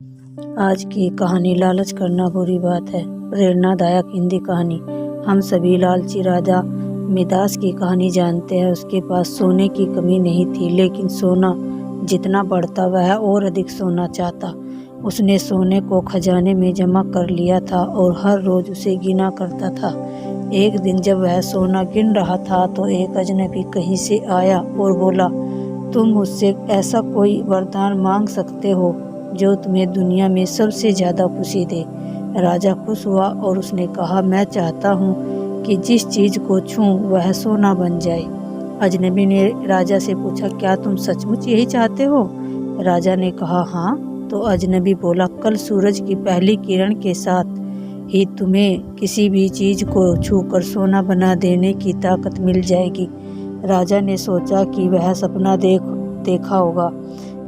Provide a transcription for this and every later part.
आज की कहानी लालच करना बुरी बात है। प्रेरणादायक हिंदी कहानी। हम सभी लालची राजा मिदास की कहानी जानते हैं। उसके पास सोने की कमी नहीं थी, लेकिन सोना जितना बढ़ता वह और अधिक सोना चाहता। उसने सोने को खजाने में जमा कर लिया था और हर रोज उसे गिना करता था। एक दिन जब वह सोना गिन रहा था तो एक अजनबी कहीं से आया और बोला, तुम मुझसे ऐसा कोई वरदान मांग सकते हो जो तुम्हें दुनिया में सबसे ज़्यादा खुशी दे। राजा खुश हुआ और उसने कहा, मैं चाहता हूँ कि जिस चीज़ को छूं वह सोना बन जाए। अजनबी ने राजा से पूछा, क्या तुम सचमुच यही चाहते हो? राजा ने कहा, हाँ। तो अजनबी बोला, कल सूरज की पहली किरण के साथ ही तुम्हें किसी भी चीज़ को छूकर सोना बना देने की ताकत मिल जाएगी। राजा ने सोचा कि वह सपना देखा होगा,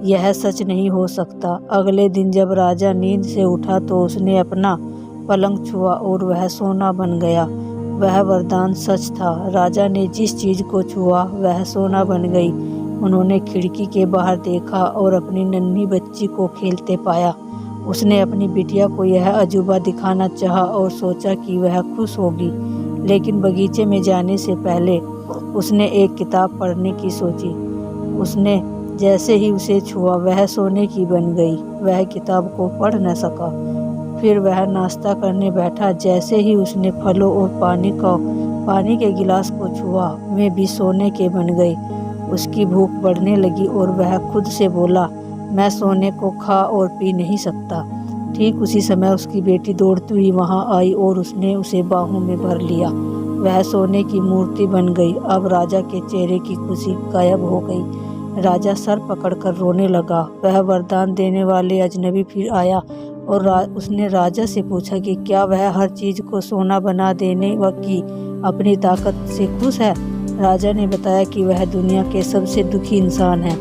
यह सच नहीं हो सकता। अगले दिन जब राजा नींद से उठा तो उसने अपना पलंग छुआ और वह सोना बन गया। वह वरदान सच था। राजा ने जिस चीज़ को छुआ वह सोना बन गई। उन्होंने खिड़की के बाहर देखा और अपनी नन्ही बच्ची को खेलते पाया। उसने अपनी बिटिया को यह अजूबा दिखाना चाहा और सोचा कि वह खुश होगी, लेकिन बगीचे में जाने से पहले उसने एक किताब पढ़ने की सोची। उसने जैसे ही उसे छुआ वह सोने की बन गई। वह किताब को पढ़ न सका। फिर वह नाश्ता करने बैठा। जैसे ही उसने फलों और पानी के गिलास को छुआ वे भी सोने के बन गए। उसकी भूख बढ़ने लगी और वह खुद से बोला, मैं सोने को खा और पी नहीं सकता। ठीक उसी समय उसकी बेटी दौड़ती हुई वहां आई और उसने उसे बाहों में भर लिया। वह सोने की मूर्ति बन गई। अब राजा के चेहरे की खुशी गायब हो गई। राजा सर पकड़कर रोने लगा। वह वरदान देने वाले अजनबी फिर आया और उसने राजा से पूछा कि क्या वह हर चीज को सोना बना देने की अपनी ताकत से खुश है। राजा ने बताया कि वह दुनिया के सबसे दुखी इंसान है।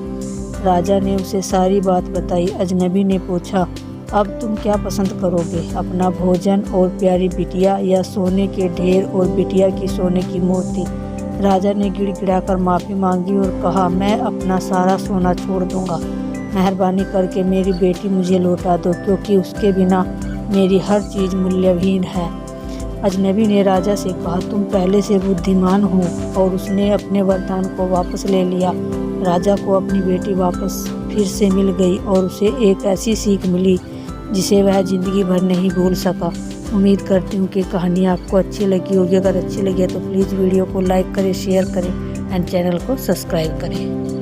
राजा ने उसे सारी बात बताई। अजनबी ने पूछा, अब तुम क्या पसंद करोगे, अपना भोजन और प्यारी बिटिया या सोने के ढेर और बिटिया की सोने की मूर्ति? राजा ने गिड़गिड़ाकर माफ़ी मांगी और कहा, मैं अपना सारा सोना छोड़ दूंगा। मेहरबानी करके मेरी बेटी मुझे लौटा दो, क्योंकि उसके बिना मेरी हर चीज़ मूल्यहीन है। अजनबी ने राजा से कहा, तुम पहले से बुद्धिमान हो, और उसने अपने वरदान को वापस ले लिया। राजा को अपनी बेटी वापस फिर से मिल गई और उसे एक ऐसी सीख मिली जिसे वह ज़िंदगी भर नहीं भूल सका। उम्मीद करती हूँ कि कहानी आपको अच्छी लगी होगी। अगर अच्छी लगी है तो प्लीज़ वीडियो को लाइक करें, शेयर करें एंड चैनल को सब्सक्राइब करें।